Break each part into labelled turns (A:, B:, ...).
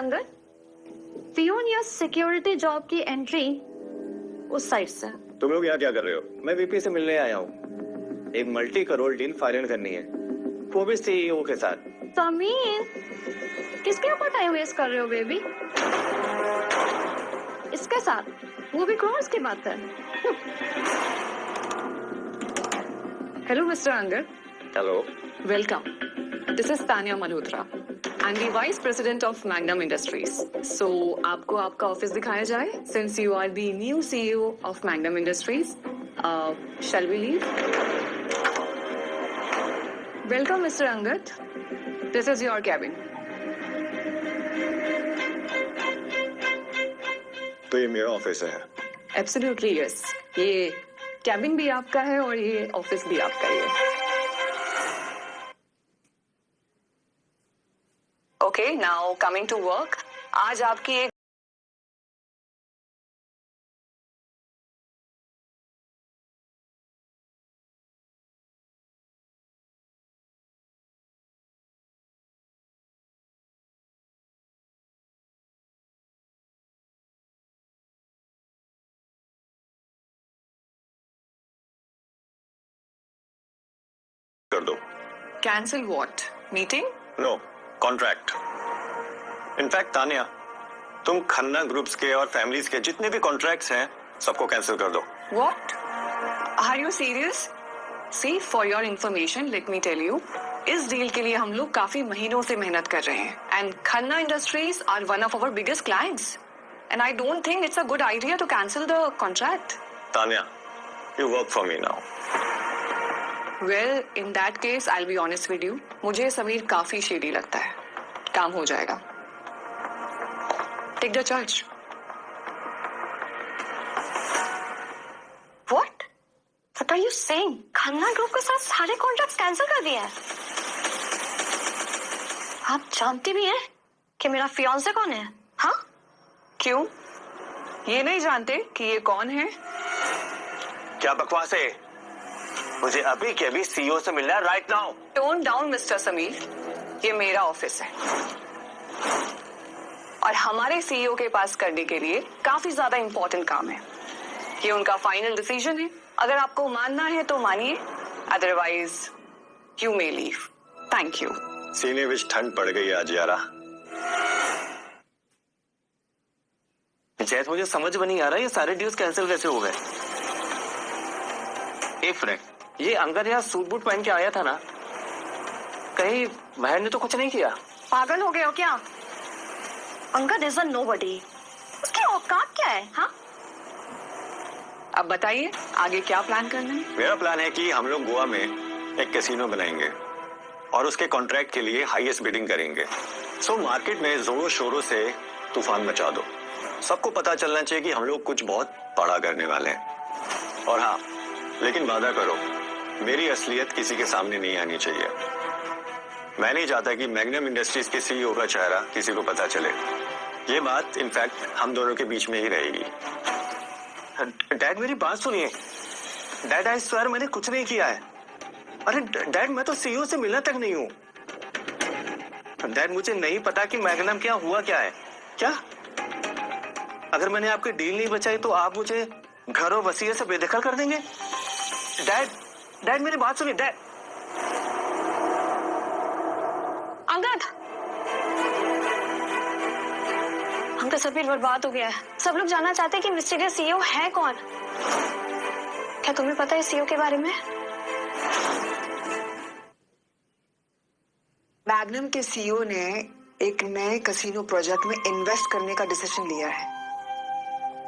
A: Angad, peon या security job की entry उस साइड से।
B: तुम लोग यहाँ क्या कर रहे हो? मैं वीपी से मिलने आया हूँ। एक मल्टी करोड़ डील फाइनल करनी है, वो भी सीईओ के साथ।
A: समीर, किसके ऊपर टाइम वेस्ट कर रहे हो बेबी? इसके साथ, वो भी क्रॉस की बात है।
C: Hello, Mr. Angad.
B: Hello.
C: Welcome. This is Tanya Malhotra. I'm the Vice President of Magnum Industries. So, आपको आपका ऑफिस दिखाया जाए? Since you are the new CEO of Magnum Industries, shall we leave? Welcome, Mr. Angad. This is your cabin.
B: तो ये मेरा office है।
C: Absolutely yes. ये cabin भी आपका है और ये ऑफिस भी आपका ही है. Okay, now coming to work. आज आपकी एक
B: कर दो।
C: cancel what? Meeting?
B: No, contract. In fact Tania, तुम खन्ना ग्रुप्स के और फैमिलीज के जितने भी कॉन्ट्रैक्ट्स हैं सबको कैंसिल कर दो।
C: What? Are you serious? See, for your information, let me tell you, इस डील के लिए हम लोग काफी महीनों से मेहनत कर रहे हैं. And Khanna Industries are one of our biggest clients. And I don't think it's a good idea to cancel the contract.
B: Tania, you work for me now.
C: Well, in that case, I'll be honest with you. मुझे समीर काफी shady लगता है. काम हो जाएगा. Take the charge.
A: What? What are you saying? Khanna group के साथ सारे कॉन्ट्रैक्ट्स कैंसिल कर दिए हैं? आप जानती भी हैं कि मेरा फियांसे कौन है? हाँ?
C: क्यों? ये नहीं जानते कि ये कौन है?
B: क्या बकवास है? मुझे अभी के अभी सीईओ से मिलना है right now.
C: Tone down mister Sameer, ये मेरा ऑफिस है और हमारे सीईओ के पास करने के लिए काफी ज्यादा इंपॉर्टेंट काम है. ये उनका फाइनल डिसीजन है. अगर आपको मानना है तो मानिए, otherwise you may leave. Thank you.
B: सीने विच ठंड पड़ गई आज यारा।
D: जैद, मुझे समझ में नहीं आ रहा ये सारे डील्स कैंसिल कैसे हो गए. एक मिनट, ये अंगद यहाँ सूट बूट पहन के आया था ना, कहीं महर ने तो कुछ नहीं किया?
A: पागल हो गए हो क्या? Angad is a nobody. उसकी औकात क्या है? हाँ?
C: अब बताइए आगे क्या प्लान करना है?
B: मेरा प्लान है कि हम लोग गोवा में एक कैसीनो बनाएंगे और उसके कॉन्ट्रैक्ट के लिए हाईएस्ट बिडिंग करेंगे. सो मार्केट में जोरों शोरों से तूफान मचा दो. सबको पता चलना चाहिए कि हम लोग कुछ बहुत बड़ा करने वाले हैं. और हाँ, लेकिन वादा करो, मेरी असलियत किसी के सामने नहीं आनी चाहिए. मैं नहीं चाहता कि मैग्नम इंडस्ट्रीज के सीईओ का चेहरा किसी को पता चले. ये बात इनफैक्ट हम दोनों के बीच में ही रहेगी.
D: डैड, मेरी बात सुनिए. डैड, आई स्वेयर मैंने कुछ नहीं किया है. अरे डैड, मैं तो सीईओ से मिलना तक नहीं हूँ. डैड, मुझे नहीं पता कि मैग्नम क्या हुआ क्या है. क्या अगर मैंने आपकी डील नहीं बचाई तो आप मुझे घर और वसीयत से बेदखल कर देंगे? डैड, मेरी बात सुनिए. डैड.
A: अंगद, हमका सभी बर्बाद हो गया है. सब लोग जानना चाहते हैं कि मिस्टीरियस सीईओ है कौन. क्या तुम्हें पता है सीईओ के बारे में?
E: मैग्नम के सीईओ ने एक नए कैसीनो प्रोजेक्ट में इन्वेस्ट करने का डिसीजन लिया है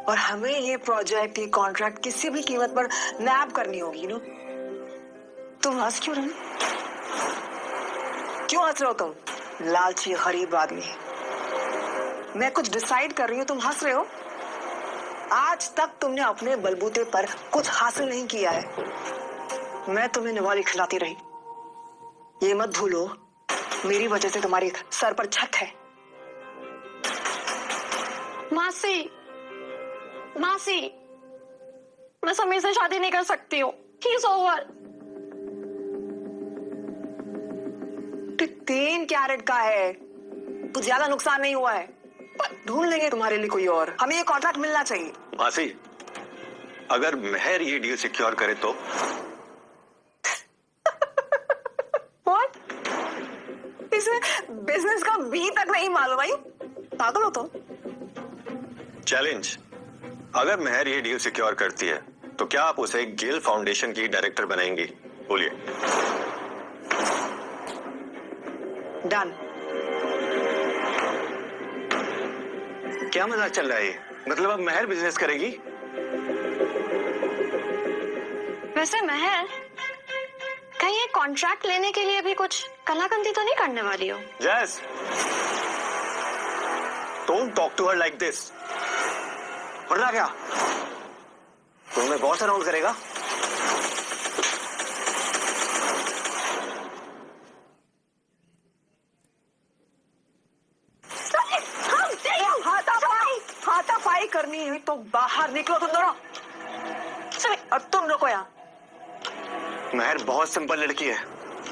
E: और हमें ये प्रोजेक्ट, ये कॉन्ट्रैक्ट किसी भी कीमत पर नैब करनी होगी. नो, तुम हंस क्यों रहे? क्यों हंस रहे हो तुम? लालची गरीब आदमी. मैं कुछ डिसाइड कर रही हूँ, तुम हंस रहे हो. आज तक तुमने अपने बलबूते पर कुछ हासिल नहीं किया है. मैं तुम्हें निवाली खिलाती रही. ये मत भूलो, मेरी वजह से तुम्हारे सर पर छत है.
A: मासी, मासी, मैं समीर से शादी नहीं कर सकती हूँ. He is over.
E: 3 कैरेट का है, कुछ ज्यादा नुकसान नहीं हुआ है. ढूंढ लेंगे तुम्हारे लिए कोई और, हमें ये कॉन्ट्रैक्ट मिलना चाहिए।
B: मासी, अगर मेहर ये डील सिक्योर करे तो
E: What? इसे बिजनेस का बी तक नहीं मालूम भाई, पागल हो तुम।
B: चैलेंज, अगर मेहर ये डील सिक्योर करती है तो क्या आप उसे गिल फाउंडेशन की डायरेक्टर बनाएंगी? बोलिए।
E: डन।
D: क्या मजाक चल रहा है ये? मतलब अब मेहर बिजनेस करेगी?
A: वैसे महर, कहीं ये कॉन्ट्रैक्ट लेने के लिए भी कुछ कलाकंदी तो नहीं करने वाली हो?
B: Jas, don't talk to her like this.
D: वरना क्या तुम्हें बहुत अराउंड करेगा?
E: हाथापाई करनी है तो बाहर निकलो तुम दोनों। चले, और तुम रुको यहाँ।
D: मेहर बहुत सिंपल लड़की है,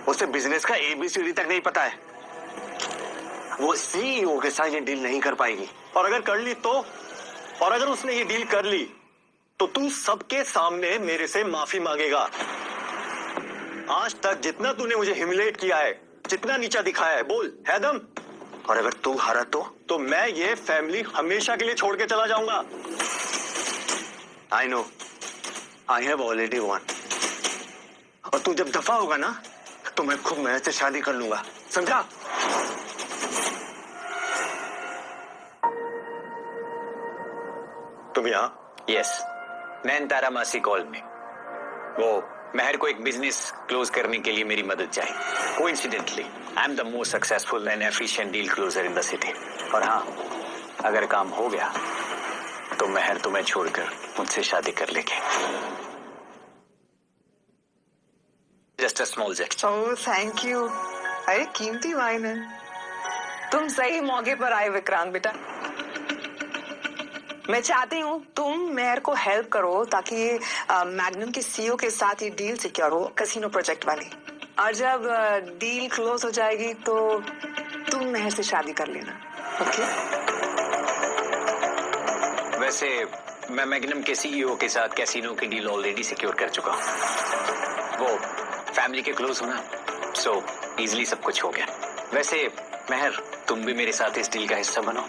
D: उसे बिजनेस का ABCD तक नहीं पता है। वो CEO के साथ ये डील नहीं कर पाएगी।
B: और अगर कर ली तो, और अगर उसने ये डील कर ली तो तू सबके सामने मेरे से माफी मांगेगा। आज तक जितना तूने मुझे ह्यूमिलेट किया है, जितना नीचा दिखाया है, बोल है दम?
D: और अगर तू हारा तो
B: मैं ये फैमिली हमेशा के लिए छोड़ के चला जाऊंगा।
D: I know, I have already won। और तू जब दफा होगा ना तो मैं खूब मेहर से शादी कर लूंगा, समझा?
B: तुम यहाँ?
F: यस, नयनतारा मासी कॉल में। वो मेहर को एक बिजनेस क्लोज करने के लिए मेरी मदद चाहिए। Coincidentally I am the most successful and efficient deal closer in the city. और हाँ, अगर काम हो गया तो मेहर तुम्हें छोड़कर मुझसे शादी कर लेगी। Just a small gesture.
E: Oh thank you. अरे कीमती वाइन है। तुम सही मौके पर आए विक्रांत बेटा। मैं चाहती हूँ तुम मेहर को हेल्प करो ताकि ये मैग्नम के CEO के साथ ये डील सिक्योर हो, कैसीनो प्रोजेक्ट वाली। और जब डील क्लोज हो जाएगी तो तुम मेहर से शादी कर लेना, ओके?
F: वैसे मैं मैग्नम के CEO के साथ कैसीनो की डील ऑलरेडी सिक्योर कर चुका हूँ। वो फैमिली के क्लोज होना, सो इजीली सब कुछ हो गया। वैसे मेहर, तुम भी मेरे साथ इस डील का हिस्सा बनो।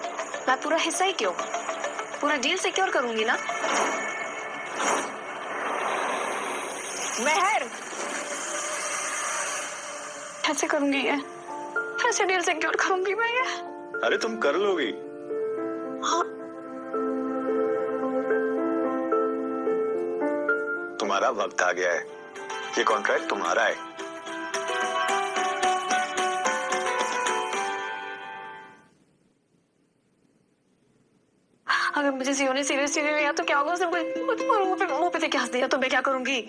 A: मैं पूरा हिस्सा ही क्यों, पूरा डील सिक्योर करूंगी ना।
E: मेहर
A: कैसे करूंगी ये, कैसे डील सिक्योर करूंगी मैं ये?
B: अरे तुम कर लोगी।
A: हाँ।
B: तुम्हारा वक्त आ गया है, ये कॉन्ट्रैक्ट तुम्हारा है।
A: अगर मुझे सीओ ने सीरियसली नहीं लिया तो क्या होगा? उसने मुंह पे देके हंस दिया तो मैं क्या करूंगी?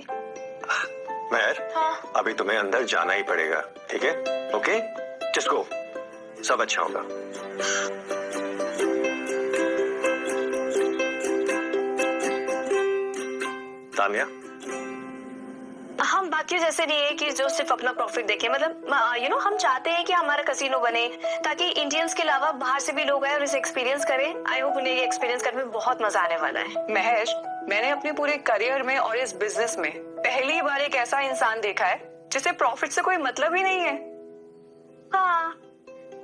B: मेहर,
A: हाँ।
B: अभी तुम्हें अंदर जाना ही पड़ेगा, ठीक है? ओके, जस्ट गो, सब अच्छा होगा। तानिया,
A: हम बाकी जैसे नहीं है कि जो सिर्फ अपना प्रॉफिट देखे। मतलब हम चाहते हैं कि हमारा कसिनो बने ताकि इंडियंस के अलावा बाहर से भी लोग आए और इसे एक्सपीरियंस करें। आई होप उन्हें ये एक्सपीरियंस करने में बहुत मजा आने वाला है।
C: महेश, मैंने अपने पूरे करियर में और इस बिजनेस में पहली बार एक ऐसा इंसान देखा है जिसे प्रॉफिट से कोई मतलब ही नहीं है।
A: हाँ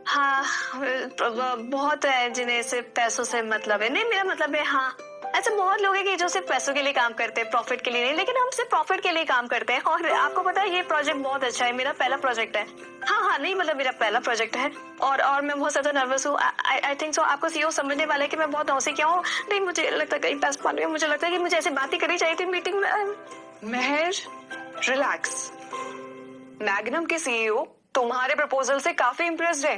A: हाँ, बहुत है जिन्हें सिर्फ पैसों से मतलब है। नहीं, मेरा मतलब है हाँ, ऐसे बहुत लोग हैं कि जो सिर्फ पैसों के लिए काम करते हैं, प्रॉफिट के लिए नहीं। लेकिन हम सिर्फ प्रॉफिट के लिए काम करते हैं। और आपको पता है ये प्रोजेक्ट बहुत अच्छा है, मेरा पहला प्रोजेक्ट है। हाँ, नहीं मतलब मेरा पहला प्रोजेक्ट है। और मैं बहुत ज्यादा नर्वस हूँ। आई थिंक सो आपको सीईओ समझने वाला है कि मैं बहुत नौसी क्या हूँ। नहीं, मुझे लगता है कहीं पैस पानी, मुझे लगता है कि मुझे ऐसी बात ही करनी चाहिए थी मीटिंग में।
C: महेश, रिलैक्स। मैग्नम के सीईओ तुम्हारे प्रपोजल से काफी इम्प्रेस्ड है।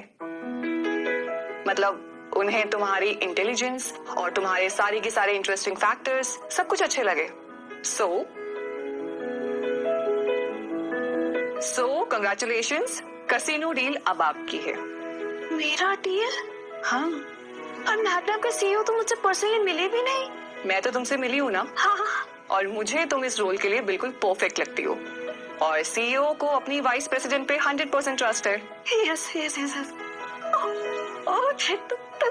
C: मतलब उन्हें तुम्हारी इंटेलिजेंस और तुम्हारे सारे के सारे इंटरेस्टिंग फैक्टर्स सब कुछ अच्छे लगे। सो कंग्रेचुलेशंस, कसिनो डील अब आपकी है।
A: मेरा डील?
C: हाँ,
A: और मैग्नम का सीईओ तो मुझसे पर्सनली मिले भी नहीं।
C: मैं तो तुमसे मिली हूँ ना।
A: हाँ,
C: और मुझे तुम इस रोल के लिए बिल्कुल परफेक्ट लगती हो। और सीईओ को अपनी वाइस प्रेसिडेंट पे 100% ट्रस्ट है।
A: Yes.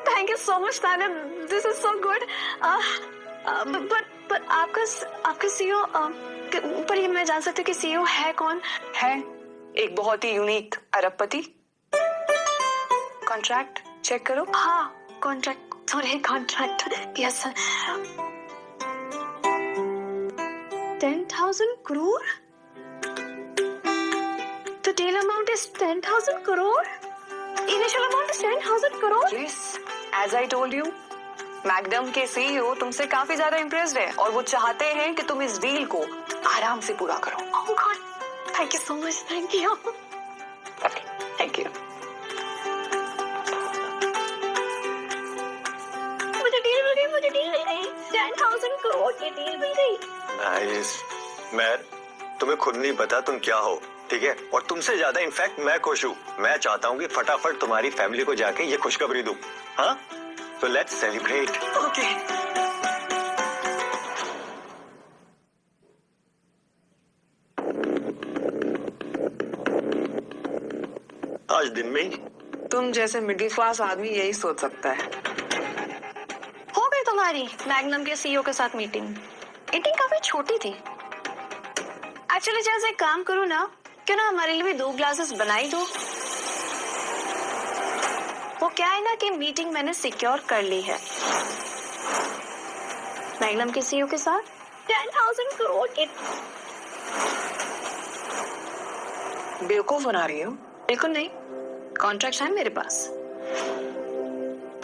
A: Thank you so much, Tanya. This is so good. But आपका CEO, पर ये मैं जान सकती हूँ कि CEO है कौन?
C: है एक बहुत ही यूनिक अरबपति। कॉन्ट्रैक्ट चेक करो।
A: हाँ, contract. Yes sir. 10,000 crore? The deal amount is 10,000 crore? Initial amount is 10,000 crore?
C: Yes, as I told you, Magnum के सीईओ तुमसे काफी ज्यादा इम्प्रेस्ड है और वो चाहते हैं कि तुम इस डील को आराम से पूरा करो।
A: Oh God, thank you so much. Thank you.
C: Thank you.
A: मुझे डील मिल गई। 10,000 crore की डील मिल गई।
B: नाइस। मैं तुम्हें खुद नहीं पता तुम क्या हो, ठीक है? और तुमसे ज्यादा इनफैक्ट मैं खुश हूँ। मैं चाहता हूँ कि फटाफट तुम्हारी फैमिली को जाके ये खुशखबरी दूं। हाँ, तो लेट्स सेलिब्रेट।
C: ओके।
B: आज दिन में ही
E: तुम जैसे मिडिल क्लास आदमी यही सोच सकता है।
A: हो गई तुम्हारी मैग्नम के सीईओ के साथ मीटिंग काफी छोटी थी। एक्चुअली जैसे एक काम करो ना, क्यों ना हमारे लिए भी 2 ग्लासेस बनाई दो। वो क्या है ना कि मीटिंग मैंने सिक्योर कर ली है मैग्नम के सीईओ के साथ। 10,000 crore की।
E: बेवकूफ बना रही हो?
A: बिल्कुल नहीं, कॉन्ट्रैक्ट है मेरे पास।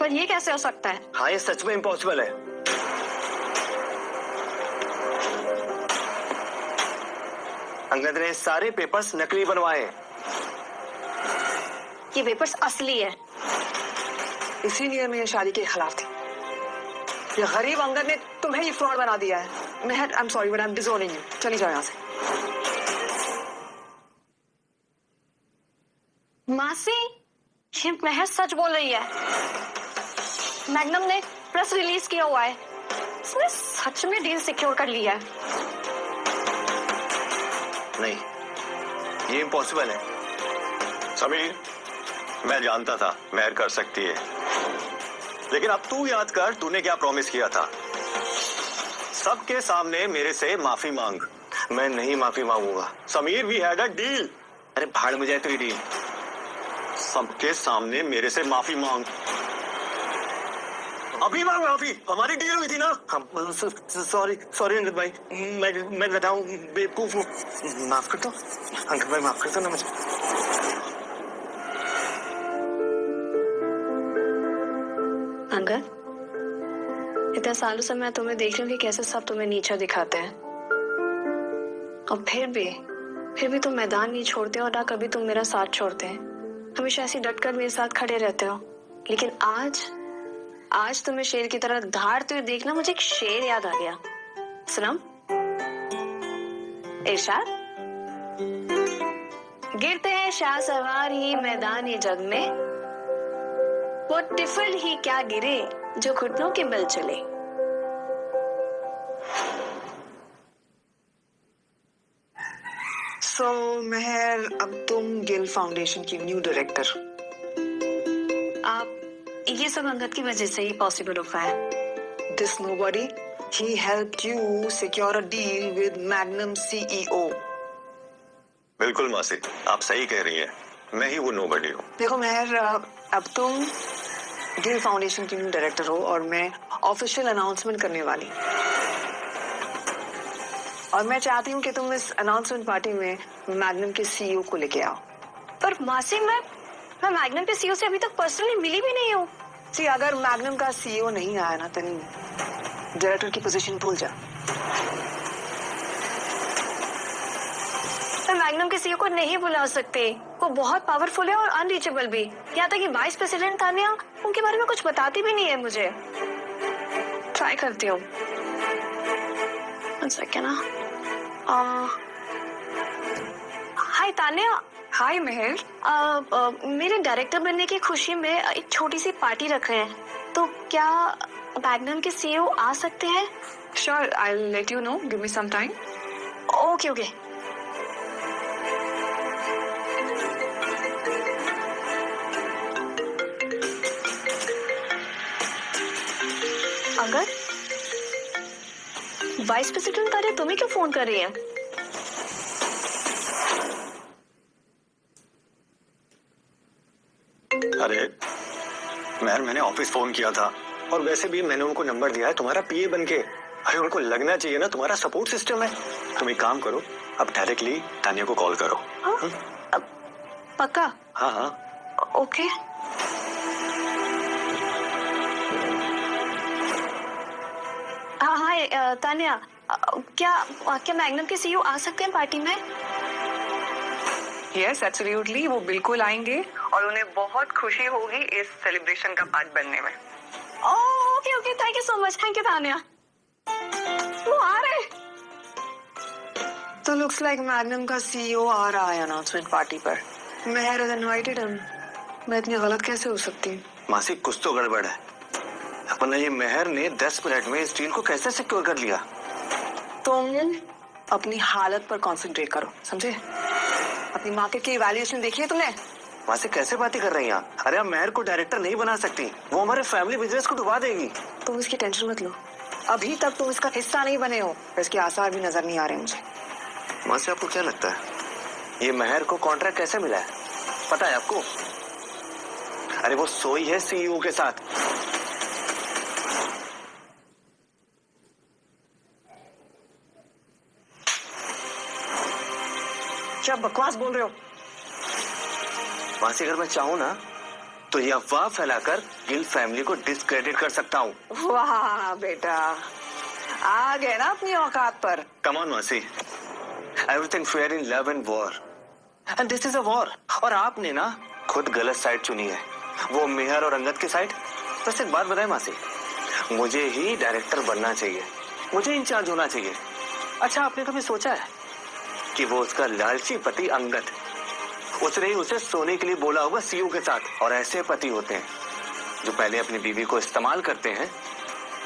A: पर ये कैसे हो सकता है?
D: हाँ, ये सच में इम्पॉसिबल है। अंगद ने सारे पेपर्स नकली बनवाए।
A: ये पेपर्स असली है।
E: इसीलिए मैं ये शादी के खिलाफ थी। ये गरीब अंगद ने तुम्हें ही फ्रॉड बना दिया है। Meher, I am sorry but I am disowning you. चली जाओ यहाँ से।
A: मासी, ये महर सच बोल रही है। मैग्नम ने प्रेस रिलीज किया हुआ है। इसने सच में डील सिक्योर कर लिया है।
D: नहीं, ये इम्पॉसिबल है।
B: समीर, मैं जानता था मेहर कर सकती है, लेकिन अब तू याद कर तूने क्या प्रॉमिस किया था। सबके सामने मेरे से माफी मांग।
D: मैं नहीं माफी मांगूंगा।
B: Sameer, we had a deal.
D: अरे भाड़ में जाए तो ये डील।
B: सबके सामने मेरे से माफी मांग। अभी मांग माफी। हमारी डील हुई थी ना।
D: हाँ, सॉरी अंगद भाई, मैं बताऊं बेवकूफ हूँ। माफ कर दो अंगद भाई, माफ कर दो ना मुझे।
A: अंगद, इतने सालों से मैं तुम्हें देख रही हूँ कि कैसे सब तुम्हें नीचा दिखाते हैं, और फिर भी तुम मैदान नहीं छोड़ते और ना कभी तुम मेरा साथ छोड़ते हैं। हमेशा ऐसी डटकर मेरे साथ खड़े रहते हो। लेकिन आज तुम्हें शेर की तरह धारते हुए देखना मुझे एक शेर याद आ गया। सुनाऊं? इरशाद। गिरते हैं शाह सवार ही मैदान जग में, वो टिफल ही क्या गिरे जो घुटनों के बल चले।
E: सो मेहर, अब तुम गिल फाउंडेशन की न्यू डायरेक्टर।
A: आप ये सब अंगद की वजह से ही पॉसिबल हो पाया।
E: This nobody, he helped you secure a deal with Magnum CEO.
B: बिल्कुल मासी, आप सही कह रही हैं। मैं ही वो नोबडी हूँ।
E: देखो मेहर, अब तुम गिल फाउंडेशन की न्यू डायरेक्टर हो और मैं ऑफिशियल अनाउंसमेंट करने वाली। और मैं चाहती हूँ कि तुम इस अनाउंसमेंट पार्टी में मैग्नम के सीईओ को लेके आओ।
A: पर मासी, मैं मैग्नम के सीईओ से अभी तक पर्सनली मिली भी नहीं हूँ।
E: जी, अगर मैग्नम का सीईओ नहीं आया ना, तो डायरेक्टर की पोजीशन भूल जा।
A: मैं मैग्नम के सीईओ को नहीं बुला सकते। वो बहुत पावरफुल है और अनरीचेबल भी। यहाँ तक कि वाइस प्रेसिडेंट तानिया उनके बारे में कुछ बताती भी नहीं है मुझे। ट्राई करती हूँ। हाय तानिया।
C: हाय मेहर।
A: मेरे डायरेक्टर बनने की खुशी में एक छोटी सी पार्टी रख रहे हैं, तो क्या मैग्नम के सीईओ आ सकते हैं?
C: Sure, I will let you know, give me some time.
A: Okay okay. अगर वाइस प्रेसिडेंट तानिया तुम्हें क्यों फोन कर रही है?
B: अरे मैर, मैंने ऑफिस फोन किया था और वैसे भी मैंने उनको नंबर दिया है तुम्हारा पीए बनके। अरे उनको लगना चाहिए ना तुम्हारा सपोर्ट सिस्टम है। तुम एक काम करो, अब डायरेक्टली तानिया को कॉल करो।
A: पक्का?
B: हाँ हाँ।
A: ओके। हाँ हाँ तानिया, क्या मैग्नम के सीईओ आ सकते हैं पार्टी में?
C: यस एब्सोल्युटली, वो बिल्कुल आएंगे
E: और उन्हें बहुत खुशी होगी इस सेलिब्रेशन का पार्ट बनने में।
A: Okay okay, thank you so much. Thank you Tania. वो आ रहे।
E: तो लुक्स लाइक मैग्नम का सीईओ आ रहा है अनाउंसमेंट पार्टी पर। मेहर हैज इनवाइटेड हिम। मैं इतनी गलत कैसे हो सकती हूँ?
D: मासी कुछ तो गड़बड़ है, वरना ये मेहर ने 10 मिनट में इस डील को कैसे सिक्योर कर लिया?
E: तुम अपनी हालत पर कंसंट्रेट करो, समझे? अपनी मार्केट की इवैल्यूएशन देखी है तुमने?
D: मासी कैसे बातें कर रही हैं? अरे आप मेहर को डायरेक्टर नहीं बना सकती, वो हमारे फैमिली बिजनेस को डुबा देगी।
E: तुम इसकी टेंशन मत लो, अभी तक तुम इसका हिस्सा नहीं बने हो, इसके आसार भी नजर नहीं आ रहे मुझे।
D: मासी आपको क्या लगता है ये मेहर को कॉन्ट्रैक्ट कैसे मिला है? पता है आपको? अरे वो सोई है सीईओ के साथ।
E: क्या बकवास बोल रहे हो?
D: मासी अगर मैं चाहूँ ना तो ये अफवाह फैलाकर गिल फैमिली को डिस्क्रेडिट कर सकता हूँ।
E: वाह बेटा, आ गए ना अपनी औकात पर।
D: कम ऑन मासी, everything fair in love and war, and this is a war. और आपने ना खुद गलत साइड चुनी है, वो मेहर और अंगद की साइड। बस एक बात बताए मासी, मुझे ही डायरेक्टर बनना चाहिए, मुझे इंचार्ज होना चाहिए। अच्छा आपने कभी सोचा है कि वो उसका लालची पति अंगद, उसने ही उसे सोने के लिए बोला होगा सीईओ के साथ? और ऐसे पति होते हैं जो पहले अपनी बीवी को इस्तेमाल करते हैं,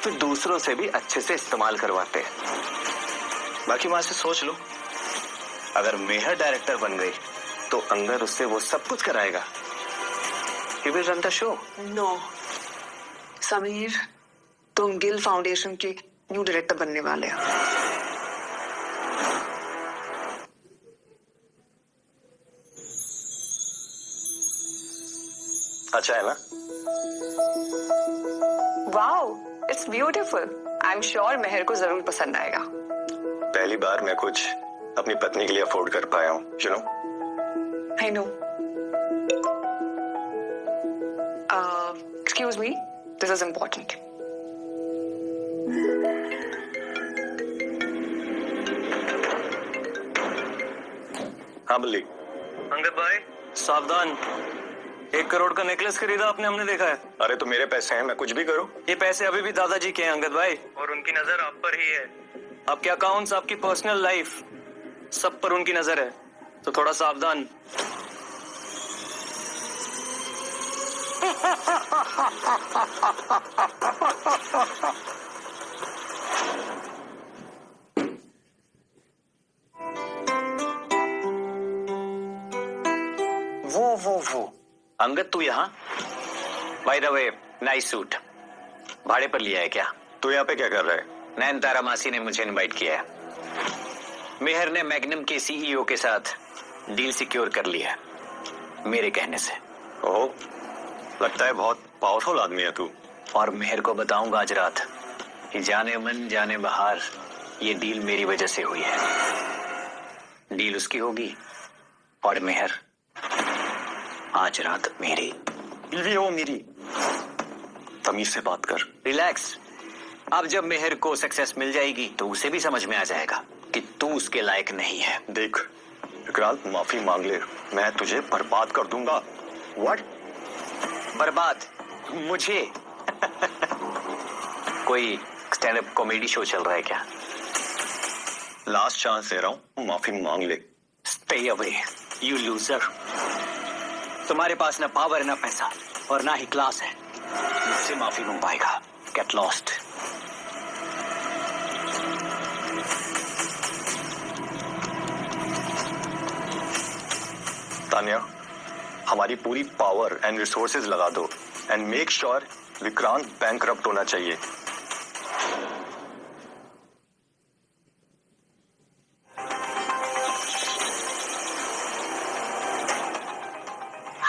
D: फिर दूसरों से भी अच्छे से इस्तेमाल करवाते हैं। बाकी मां से सोच लो, अगर मेहर डायरेक्टर बन गई तो अंगद उससे वो सब कुछ कराएगा। He will run the show.
E: No Sameer, तुम गिल फाउंडेशन के न्यू डायरेक्टर बनने वाले हो।
B: अच्छा है ना?
C: Wow, it's beautiful. I am sure Meher को जरूर पसंद आएगा।
B: पहली बार मैं कुछ अपनी पत्नी के लिए अफोर्ड कर पाया हूँ, you know.
C: I know. Excuse me, this is important.
B: हाँ बल्ली।
D: अंगद भाई सावधान, 1 करोड़ का नेकलेस खरीदा आपने, हमने देखा है।
B: अरे तो मेरे पैसे हैं, मैं कुछ भी करूँ।
D: ये पैसे अभी भी दादाजी के हैं अंगद भाई, और उनकी नजर आप पर ही है। आपके अकाउंट्स, आपकी पर्सनल लाइफ, सब पर उनकी नजर है, तो थोड़ा सावधान। वो अंगद तू यहाँ?
F: By the way, nice suit. भाड़े पर लिया है क्या?
B: तू यहाँ पे क्या कर रहा है?
F: नयनतारा मासी ने मुझे इनवाइट किया है। मेहर ने मैग्नम के सीईओ के साथ डील सिक्योर कर लिया है, मेरे कहने से।
B: ओह, लगता है बहुत पावरफुल आदमी है तू।
F: और मेहर को बताऊंगा आज रात कि जाने मन जाने बाहर ये डील मेरी वजह से हुई है। डील उसकी होगी और मेहर आज रात मेरी।
B: बीवी हो मेरी, तमीज से बात कर।
F: रिलैक्स, अब जब मेहर को सक्सेस मिल जाएगी तो उसे भी समझ में आ जाएगा कि तू उसके लायक नहीं है।
B: देख विक्रांत, माफी मांग ले, मैं तुझे बर्बाद कर दूंगा। व्हाट?
F: बर्बाद? मुझे? कोई स्टैंड अप कॉमेडी शो चल रहा है क्या?
B: लास्ट चांस दे रहा हूँ, माफी मांग ले।
F: Stay away you loser. तुम्हारे पास ना पावर ना पैसा और ना ही क्लास है, मुझसे माफी मंगवाएगा। Get lost.
B: तानिया, हमारी पूरी पावर एंड रिसोर्सेज लगा दो and make sure Vikrant bankrupt होना चाहिए।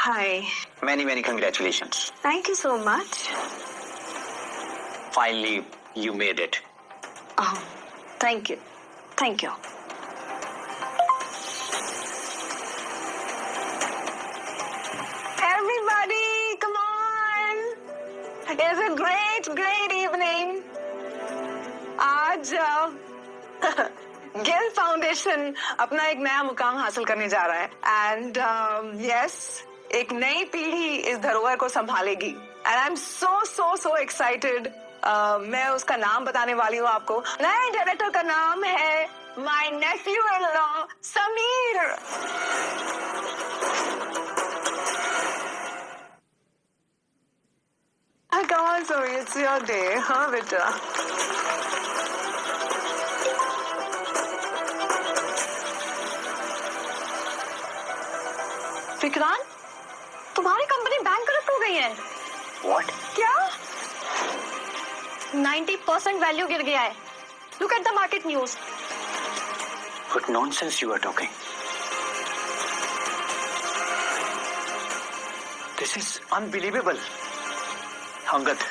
A: हाय,
F: Many congratulations.
A: Thank you so much.
F: Finally, you made it.
A: Thank you, thank you. Everybody, come on! It's a great evening. आज गिल फाउंडेशन अपना एक नया मुकाम हासिल करने जा रहा है एंड यस एक नई पीढ़ी इस धरोहर को संभालेगी and I am so excited. मैं उसका नाम बताने वाली हूँ आपको. नए डायरेक्टर का नाम है my Neiphiu in law Sameer. Come on, sorry, it's your day, हाँ बेटा. विक्रांत, तुम्हारी कंपनी बैंकरप्ट हो गई है.
F: What?
A: क्या? 90% वैल्यू गिर गया है. Look at the market news.
F: What nonsense you are talking. This is unbelievable. Angad,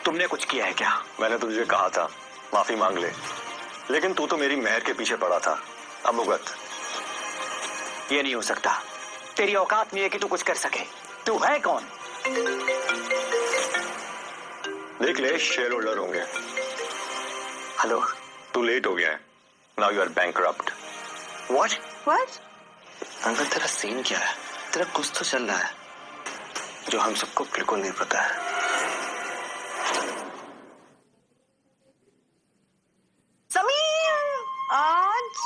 F: तुमने कुछ किया है क्या?
B: मैंने तुझे कहा था माफी मांग ले, लेकिन तू तो मेरी मेहर के पीछे पड़ा था. अब भुगत.
F: ये नहीं हो सकता. तेरी औकात नहीं है कि तू कुछ कर सके. तू है कौन?
B: देख ले, शेयर होल्डर होंगे.
F: हेलो.
B: तू लेट हो गया है. Now you are bankrupt.
F: What?
A: What?
D: Uncle तेरा सीन क्या है? तेरा कुछ तो चल रहा है जो हम सबको बिल्कुल नहीं पता है.
A: समीर, आज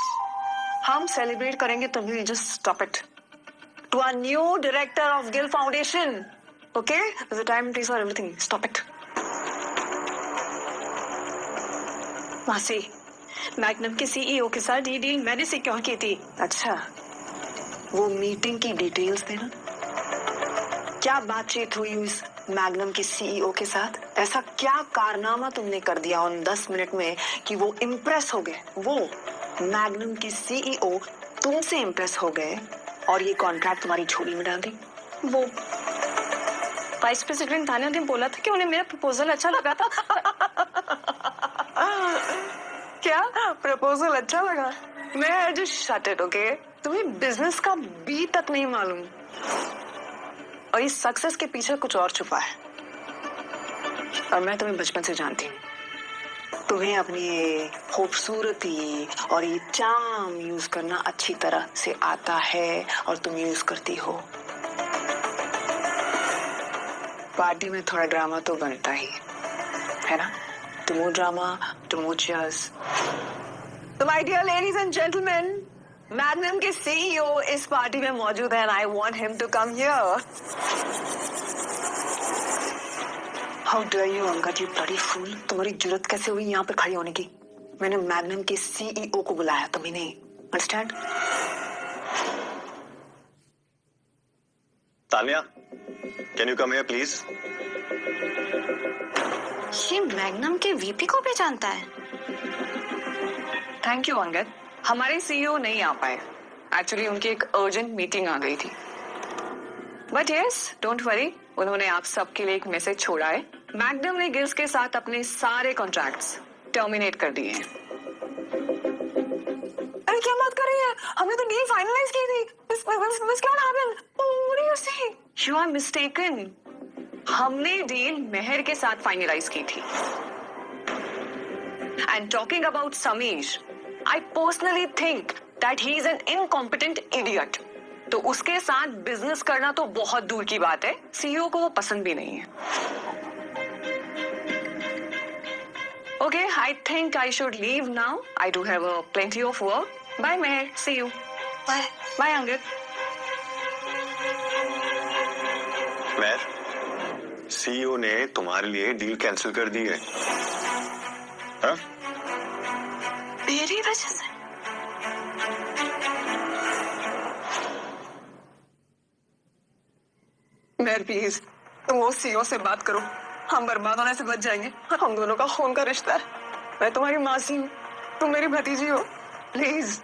A: हम सेलिब्रेट करेंगे तुम्हें. Just stop it. To our new director of Gill foundation. Okay, there's a time and place for everything. Stop it. मासी, मैग्नम के सीईओ के साथ ये डील मैंने सिक्योर की थी.
E: अच्छा, वो मीटिंग की डिटेल्स देना. क्या बातचीत हुई उस मैग्नम के सीईओ के साथ? ऐसा क्या कारनामा तुमने कर दिया उन 10 मिनट में कि वो इम्प्रेस हो गए? वो मैग्नम के सीईओ तुमसे इम्प्रेस हो गए और ये कॉन्ट्रैक्ट तुम्हारी झोली में डाल दी.
A: वो वाइस प्रेसिडेंट तानिया ने बोला था कि उन्हें मेरा प्रपोजल अच्छा लगा था. क्या प्रपोजल अच्छा लगा? मैं जस्ट शट इट. ओके, तुम्हें बिजनेस का बी तक नहीं मालूम और इस सक्सेस के पीछे कुछ और छुपा है. और मैं तुम्हें बचपन से जानती हूँ.
E: तुम्हें अपनी ये खूबसूरती और ये चार्म यूज करना अच्छी तरह से आता है और तुम यूज करती हो. पार्टी में थोड़ा ड्रामा तो बनता ही है ना. To more drama, to more cheers.
A: तो my dear ladies and gentleman, Magnum के सीईओ इस पार्टी में मौजूद है and I want him to come here.
E: How dare you Angad, you bloody fool. तुम्हारी जुर्रत कैसे हुई यहाँ पे खड़ी होने की? मैंने मैग्नम के सीईओ को बुलाया, तुम्हें नहीं. Understand?
B: Tania, can you come here please?
A: ये मैग्नम के वीपी को भी जानता है.
C: Thank you Angad. हमारे सीईओ नहीं आ पाए. एक्चुअली उनकी एक अर्जेंट मीटिंग आ गई थी. बट यस, डोंट वरी, उन्होंने आप सबके लिए एक मैसेज छोड़ा है. मैग्नम ने गिल्स के साथ अपने सारे कॉन्ट्रैक्ट्स टर्मिनेट कर दिए हैं.
A: अरे क्या बात कर रही है? हमने तो डील फाइनलाइज की थी. This can't happen. What are you saying?
C: You are mistaken. हमने डील मेहर के साथ फाइनलाइज की थी. And talking about Sameer, I personally think that he is an incompetent idiot. तो उसके साथ बिजनेस करना तो बहुत दूर की बात है. सीईओ को वो पसंद भी नहीं है. Okay, I think I should leave now. I do have plenty of work. Bye, Meher. See you.
A: Bye.
C: Bye, Angad.
B: Mehar, CEO ने तुम्हारे लिए डील कैंसिल कर दी है. हाँ?
A: मेरी वजह से?
E: मेहर प्लीज, तुम वो सीईओ से बात करो. हम बर्बाद होने से बच जाएंगे. हम दोनों का खून का रिश्ता है. मैं तुम्हारी मासी हूँ, तुम मेरी भतीजी हो. प्लीज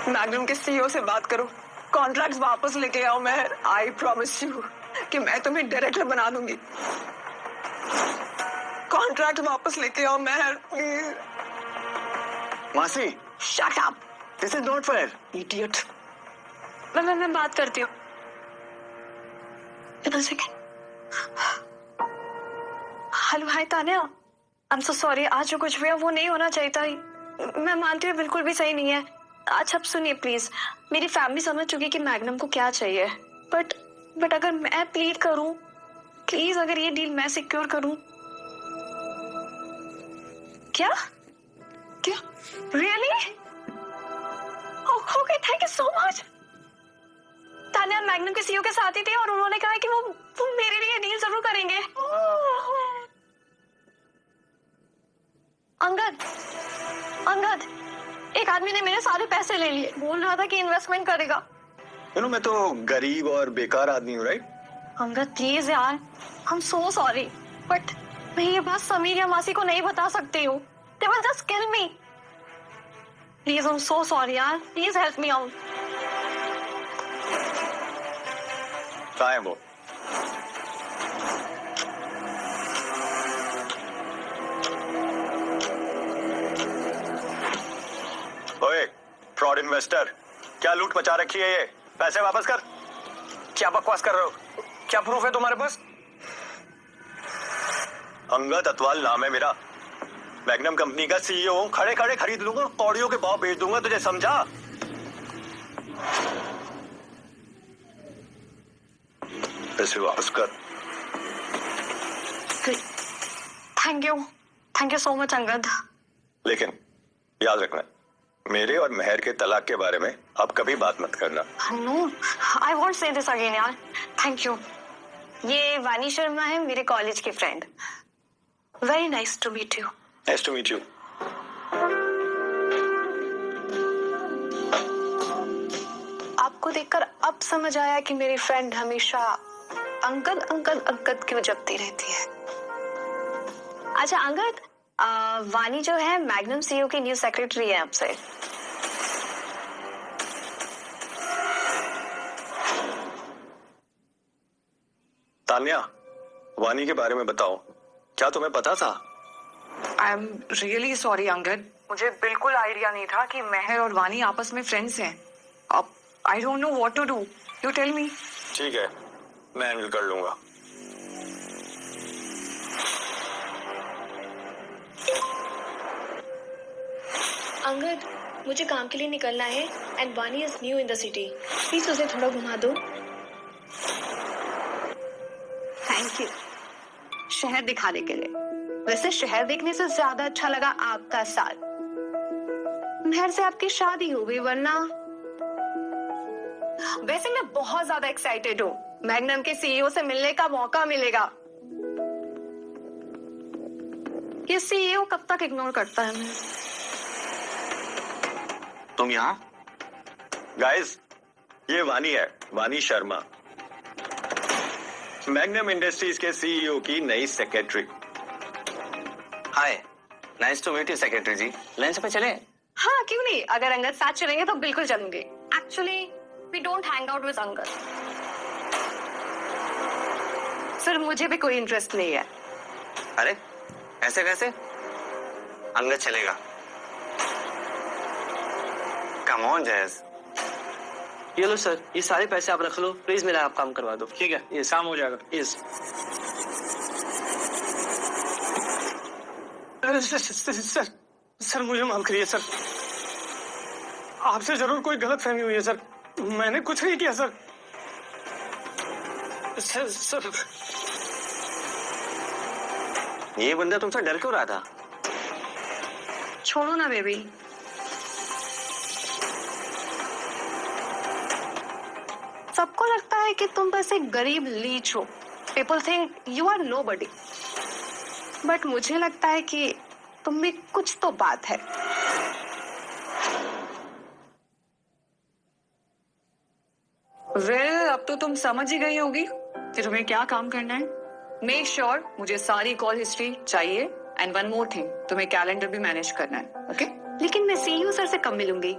E: मैग्नम के सीईओ से बात करो. कॉन्ट्रैक्ट वापस लेके आओ मेहर। आई प्रॉमिस यू कि मैं तुम्हें डायरेक्टर बना दूंगी। कॉन्ट्रैक्ट वापस लेके आओ मेहर, प्लीज।
D: मासी,
E: shut up,
D: this is not fair.
E: Idiot.
A: मैं बात करती हूँ। एक second. Hello, hi Tanya, I am so sorry. आज जो कुछ भी है वो नहीं होना चाहिए था। मैं मानती हूँ बिल्कुल भी सही नहीं है। अच्छा, अब सुनिए प्लीज। मेरी फैमिली समझ चुकी है कि मैग्नम को क्या चाहिए, बट अगर मैं प्लीड करूं, प्लीज अगर ये डील मैं सिक्योर करूं। क्या क्या really? Okay, thank you so much. Tanya magnum के सीईओ के साथ ही थे और उन्होंने कहा कि वो मेरे लिए डील जरूर करेंगे। अंगद, एक आदमी ने मेरे सारे पैसे ले लिए, बोल रहा था कि इन्वेस्टमेंट करेगा।
B: मैं तो गरीब और बेकार आदमी हूँ, राइट?
A: अंगद प्लीज यार, आई एम सो सॉरी, बट मैं ये बात समीर या मासी को नहीं बता सकती हूँ। They will just kill me. Please, I am so sorry यार, प्लीज हेल्प मी आउट।
B: कहाँ है वो? ओए, फ्रॉड इन्वेस्टर, क्या लूट मचा रखी है ये? पैसे वापस कर।
D: क्या बकवास कर रहे हो? क्या प्रूफ है तुम्हारे पास?
B: अंगद अतवाल नाम है मेरा। मैग्नम कंपनी का सीईओ हूँ। खड़े खड़े खरीद लूंगा, कौड़ियों के भाव बेच दूंगा, तुझे समझा? पैसे वापस कर।
A: Thank you so much Angad.
B: लेकिन याद रखना, मेरे और मेहर के तलाक के बारे में अब कभी बात मत करना।
A: No, I want say this again यार। Thank you. ये वानी शर्मा है, मेरे कॉलेज की friend. Very nice to meet you.
B: Nice to meet you.
A: आपको देखकर अब समझ आया कि मेरी फ्रेंड हमेशा अंगद क्यों जपती रहती है। अच्छा अंगद, वानी जो है मैग्नम सीईओ की न्यू सेक्रेटरी है आपसे।
B: तान्या, वानी के बारे में बताओ, क्या तुम्हें पता था?
C: I am really sorry Angad, मुझे बिल्कुल आइडिया नहीं था कि मेहर और वानी आपस में फ्रेंड्स हैं। अब I don't know what to do, you tell me.
B: ठीक है, मैं हैंडल कर लूंगा।
A: अंगद, मुझे काम के लिए निकलना है एंड वानी is new in the city. Please उसे थोड़ा घुमा दो। थैंक यू शहर दिखाने के लिए। वैसे शहर देखने से ज्यादा अच्छा लगा आपका साथ। मेहर से आपकी शादी हो गई, वरना वैसे मैं बहुत ज्यादा एक्साइटेड हूँ। मैग्नम के सीईओ से मिलने का मौका मिलेगा। ये सीईओ कब तक इग्नोर करता है मैं?
D: तुम यहाँ?
B: गाइस, ये वानी है, वानी शर्मा, मैग्नम इंडस्ट्रीज के सीईओ की नई secretary.
D: Hi, nice to meet you secretary ji. Lunch पे चले?
A: हाँ क्यों नहीं, अगर अंगद साथ चलेंगे तो बिल्कुल चलूंगी। Actually we don't hang out with Angad. Sir मुझे भी कोई इंटरेस्ट नहीं है।
D: अरे ऐसे कैसे? अंगद चलेगा। कम ऑन जैस।
G: ये लो सर, ये सारे पैसे आप रख लो, प्लीज मेरा आप काम करवा दो। ठीक है, ये शाम हो जाएगा। यस
H: सर मुझे माफ करिए सर, आपसे जरूर कोई गलत फहमी हुई है सर। मैंने कुछ नहीं किया सर। सर
D: ये बंदा तुमसे डर क्यों रहा था?
A: छोड़ो ना बेबी। सबको लगता है कि तुम बस एक गरीब लीच हो। People think you are nobody, but मुझे लगता है कि तुम में कुछ तो बात है।
C: वेल, अब तो तुम समझ ही गई होगी कि तुम्हें क्या काम करना है। मेक श्योर मुझे सारी कॉल हिस्ट्री चाहिए, एंड वन मोर थिंग, तुम्हें कैलेंडर भी मैनेज करना है। ओके?
A: लेकिन मैं सीईओ सर से कब मिलूंगी?